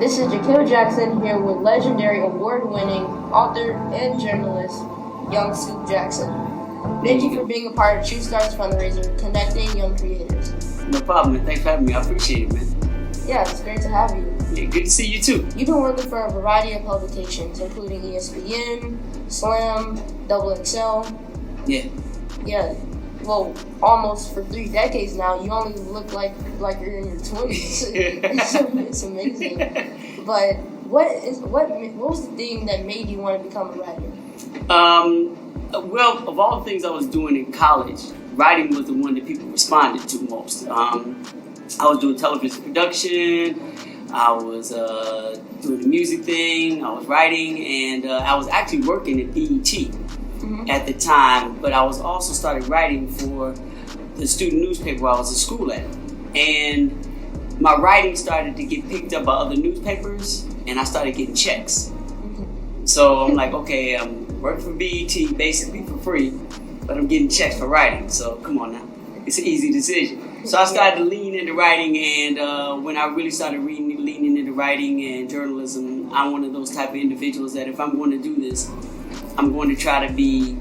This is Jahkil Jackson here with legendary award-winning author and journalist, Young Scoop Jackson. Thank you for being a part of True Stars fundraiser, connecting young creators. No problem, man. Thanks for having me. I appreciate it, man. Yeah, it's great to have you. Yeah, good to see you too. You've been working for a variety of publications, including ESPN, Slam, XXL. Yeah. Yeah. Well, almost for 3 decades now. You only look like you're in your 20s. It's amazing. But what was the thing that made you want to become a writer? Well, of all the things I was doing in college, writing was the one that people responded to most. I was doing television production, I was doing the music thing, I was writing, and I was actually working at BET at the time, but I was also started writing for the student newspaper I was in school at. And my writing started to get picked up by other newspapers, and I started getting checks. So I'm like, okay, I'm working for BET basically for free, but I'm getting checks for writing. So come on now, it's an easy decision. So I started to lean into writing, and when I really started leaning into writing and journalism, I'm one of those type of individuals that if I'm going to do this, I'm going to try to be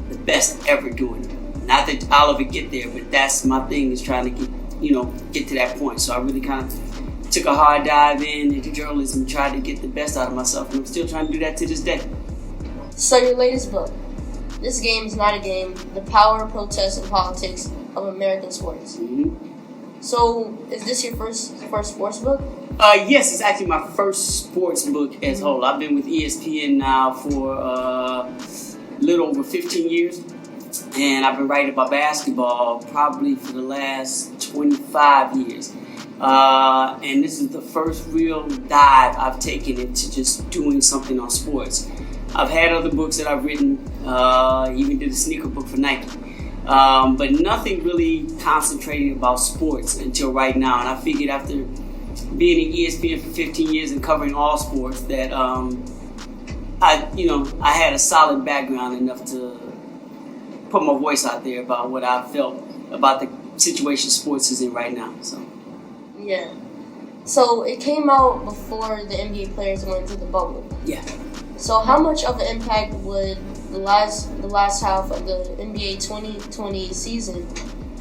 the best ever doing it. Not that I'll ever get there, but that's my thing, is trying to get to that point. So I really kind of took a hard dive into journalism and tried to get the best out of myself, and I'm still trying to do that to this day. So your latest book, This Game is Not a Game, The Power, Protest, and Politics of American Sports. Mm-hmm. So is this your first sports book? Yes, it's actually my first sports book as a whole. I've been with ESPN now for a little over 15 years, and I've been writing about basketball probably for the last 25 years. And this is the first real dive I've taken into just doing something on sports. I've had other books that I've written, even did a sneaker book for Nike, but nothing really concentrating about sports until right now. And I figured after being at ESPN for 15 years and covering all sports that I had a solid background enough to put my voice out there about what I felt about the situation sports is in right now. So yeah. So it came out before the NBA players went into the bubble. Yeah. So how much of an impact would the last half of the NBA 2020 season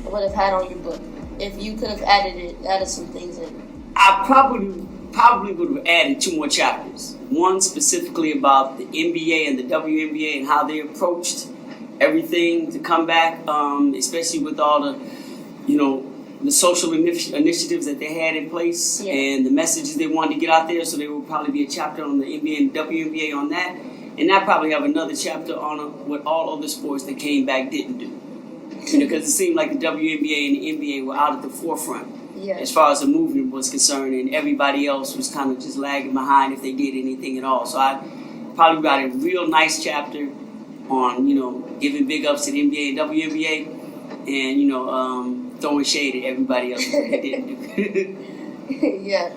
would have had on your book if you could have added some things in? I probably would have added 2 more chapters. One specifically about the NBA and the WNBA and how they approached everything to come back, especially with all the social initiatives that they had in place, and the messages they wanted to get out there. So there will probably be a chapter on the NBA and WNBA on that, and I probably have another chapter on what all other sports that came back didn't do. Because it seemed like the WNBA and the NBA were out at the forefront as far as the movement was concerned, and everybody else was kind of just lagging behind if they did anything at all. So I probably got a real nice chapter on, giving big ups to the NBA and WNBA, and, throwing shade at everybody else that they didn't do. Yeah.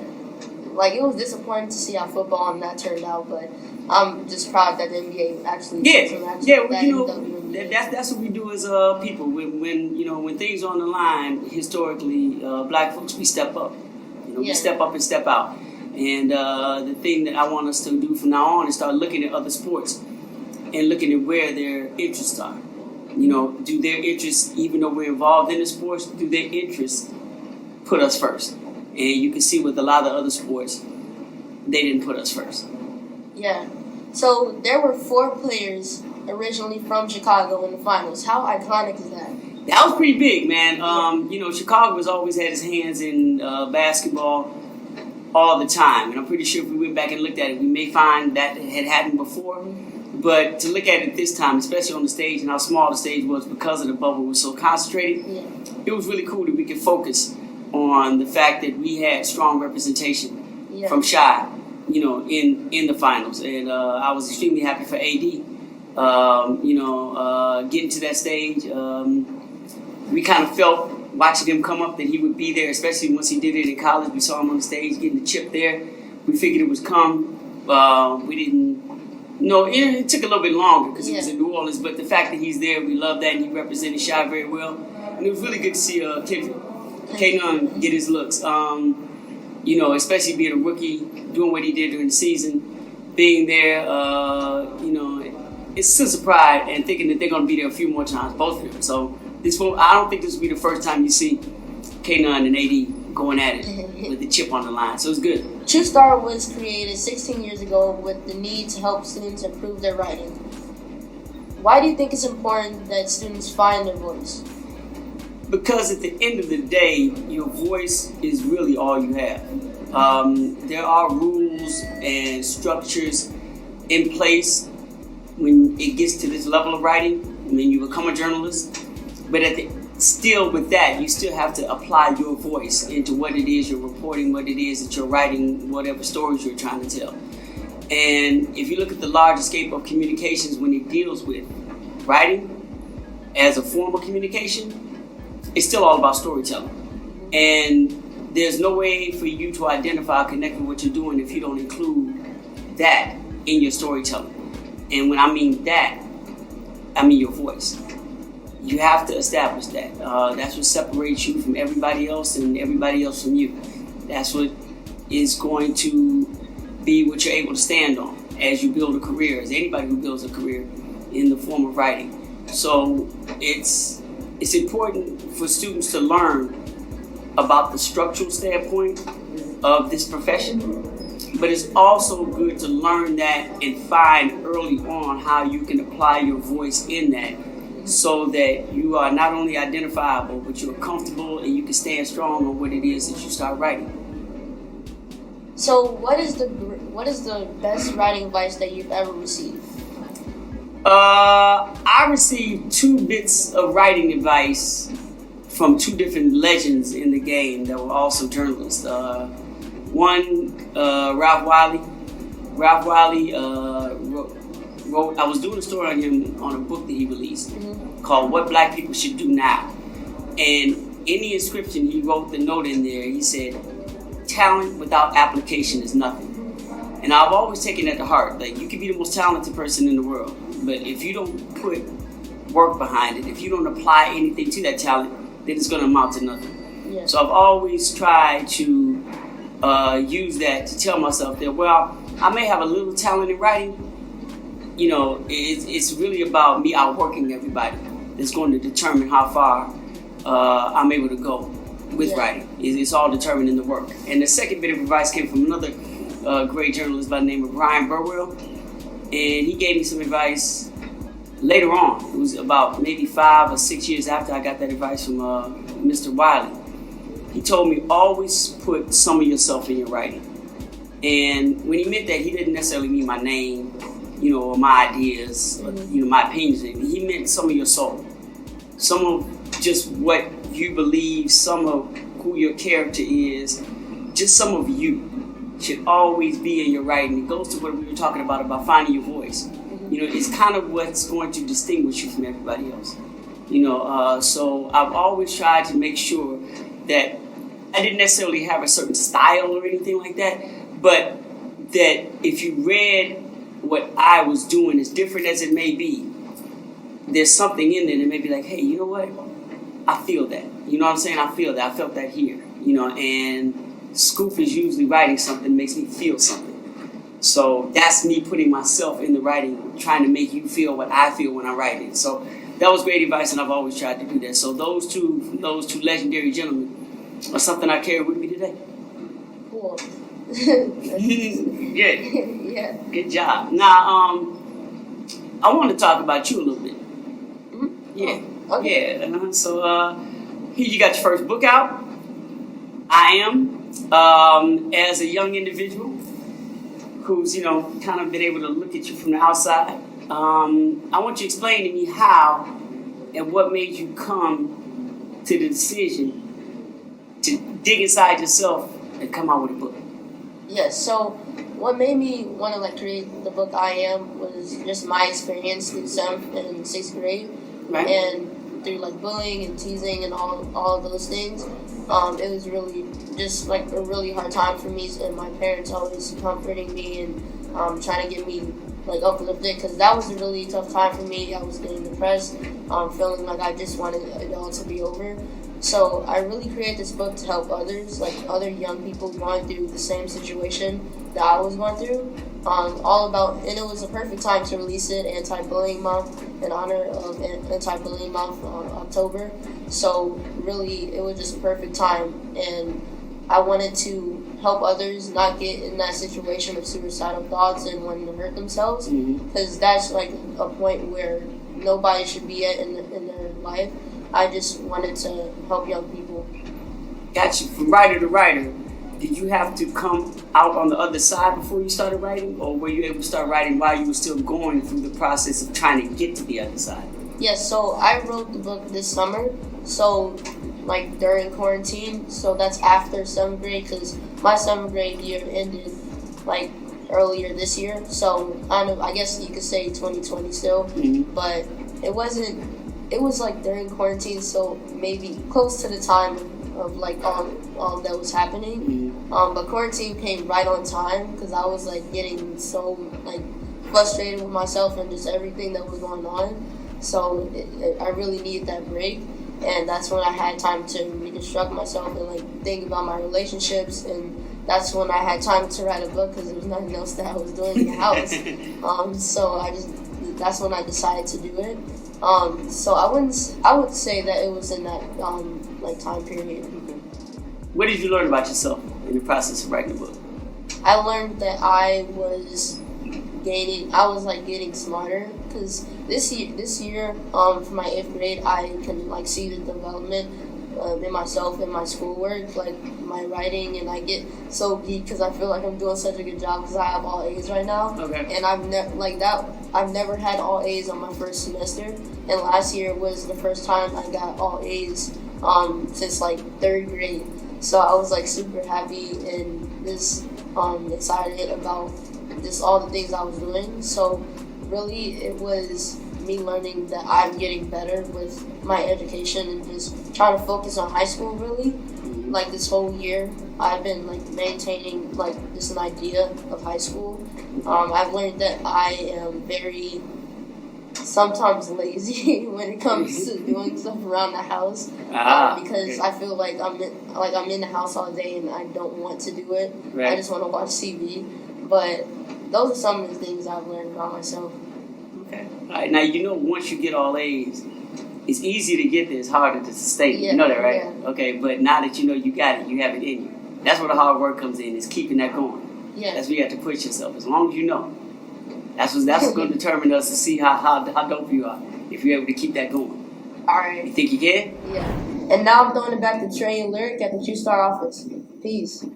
Like, it was disappointing to see how football and that turned out, but I'm just proud that the NBA actually that's what we do as people. When things are on the line, historically, black folks, we step up. We step up and step out. And the thing that I want us to do from now on is start looking at other sports and looking at where their interests are. Do their interests, even though we're involved in the sports, do their interests put us first? And you can see with a lot of other sports, they didn't put us first. Yeah. So there were 4 players originally from Chicago in the finals. How iconic is that? That was pretty big, man. Chicago has always had its hands in basketball all the time. And I'm pretty sure if we went back and looked at it, we may find that it had happened before. But to look at it this time, especially on the stage and how small the stage was because of the bubble was so concentrated, it was really cool that we could focus on the fact that we had strong representation from Chi, in the finals. And I was extremely happy for AD, getting to that stage. We kind of felt, watching him come up, that he would be there, especially once he did it in college. We saw him on the stage getting the chip there. We figured it was come. We didn't. It took a little bit longer because he was in New Orleans, but the fact that he's there, we love that, and he represented Chi very well. And it was really good to see K-Nun get his looks. especially being a rookie, doing what he did during the season, being there, it's a sense of pride and thinking that they're going to be there a few more times, both of them. So I don't think this will be the first time you see K9 and AD going at it with the chip on the line. So it's good. TrueStar was created 16 years ago with the need to help students improve their writing. Why do you think it's important that students find their voice? Because at the end of the day, your voice is really all you have. There are rules and structures in place when it gets to this level of writing, when you become a journalist. But still with that, you still have to apply your voice into what it is you're reporting, what it is that you're writing, whatever stories you're trying to tell. And if you look at the large escape of communications when it deals with writing as a form of communication, it's still all about storytelling. And there's no way for you to identify or connect with what you're doing if you don't include that in your storytelling. And when I mean that, I mean your voice. You have to establish that. That's what separates you from everybody else and everybody else from you. That's what is going to be what you're able to stand on as you build a career, as anybody who builds a career in the form of writing. So it's important for students to learn about the structural standpoint of this profession, but it's also good to learn that and find early on how you can apply your voice in that so that you are not only identifiable, but you're comfortable and you can stand strong on what it is that you start writing. So what is the best writing advice that you've ever received? I received 2 bits of writing advice from 2 different legends in the game that were also journalists. One, Ralph Wiley. Ralph Wiley wrote, I was doing a story on him on a book that he released called What Black People Should Do Now. And in the inscription, he wrote the note in there. He said, talent without application is nothing. And I've always taken that to heart. Like, you can be the most talented person in the world, but if you don't put work behind it, if you don't apply anything to that talent, then it's going to amount to nothing. Yeah. So I've always tried to use that to tell myself that, well, I may have a little talent in writing. It's really about me outworking everybody that's going to determine how far I'm able to go with writing. It's all determined in the work. And the second bit of advice came from another great journalist by the name of Brian Burwell. And he gave me some advice later on. It was about maybe 5 or 6 years after I got that advice from Mr. Wiley. He told me, always put some of yourself in your writing. And when he meant that, he didn't necessarily mean my name, or my ideas, or, my opinions. He meant some of your soul. Some of just what you believe, some of who your character is, just some of you should always be in your writing. It goes to what we were talking about finding your voice. It's kind of what's going to distinguish you from everybody else. So I've always tried to make sure that I didn't necessarily have a certain style or anything like that, but that if you read what I was doing, as different as it may be, there's something in there that may be like, hey, you know what? I feel that. You know what I'm saying? I feel that. I felt that here. And Scoop is usually writing something that makes me feel something. So that's me putting myself in the writing, trying to make you feel what I feel when I'm writing. So that was great advice, and I've always tried to do that. So those two legendary gentlemen are something I carry with me today. Cool. Yeah. Yeah. Good job. Now, I want to talk about you a little bit. Yeah. Oh, okay. Yeah. So here you got your first book out. I Am, as a young individual who's, kind of been able to look at you from the outside. I want you to explain to me how and what made you come to the decision to dig inside yourself and come out with a book. Yes, so what made me want to create the book I Am was just my experience through 7th and 6th grade. Right. And through bullying and teasing and all of those things. It was really just a really hard time for me, and my parents always comforting me and trying to get me uplifted, because that was a really tough time for me. I was getting depressed, feeling like I just wanted it all to be over. So I really created this book to help others, like other young people going through the same situation that I was going through. All about, and it was a perfect time to release it, Anti-Bullying Month, in honor of Anti-Bullying Month on October. So really, it was just a perfect time, and I wanted to help others not get in that situation of suicidal thoughts and wanting to hurt themselves, because that's like a point where nobody should be at in their life. I just wanted to help young people. Got you. From writer to writer, did you have to come out on the other side before you started writing, or were you able to start writing while you were still going through the process of trying to get to the other side? Yes, so I wrote the book this summer, so like during quarantine, so that's after 7th grade, because my 7th grade year ended like earlier this year, so I guess you could say 2020 still, but it wasn't. It was like during quarantine, so maybe close to the time of like all that was happening. But quarantine came right on time because I was like getting so like frustrated with myself and just everything that was going on. So I really needed that break, and that's when I had time to reconstruct myself and like think about my relationships, and that's when I had time to write a book because there was nothing else that I was doing in the house. So that's when I decided to do it. So I would say that it was in that like time period. What did you learn about yourself in the process of writing the book? I learned that I was getting smarter, because this year for my 8th grade, I can like see the development in myself and my schoolwork, like my writing, and I get so geeked because I feel like I'm doing such a good job because I have all A's right now. Okay. And I've never had all A's on my first semester, and last year was the first time I got all A's since like 3rd grade. So I was like super happy and just excited about just all the things I was doing. So really, it was me learning that I'm getting better with my education and just trying to focus on high school. Really, like this whole year, I've been like maintaining like just an idea of high school. I've learned that I am very sometimes lazy when it comes to doing stuff around the house, because I feel like I'm in the house all day and I don't want to do it. Right. I just want to watch TV. But those are some of the things I've learned about myself. Okay. All right. Now, once you get all A's, it's easy to get there. It's harder to sustain. Yeah, You know that, right? yeah. Okay. But now that you got it, you have it in you. That's where the hard work comes in. Is keeping that going. Yeah. That's where you have to push yourself. As long as you know. That's what's going to determine us to see how dope you are. If you're able to keep that going. All right. You think you can? Yeah. And now I'm throwing it back to Trey and Lyric at the 2-Star office. Peace.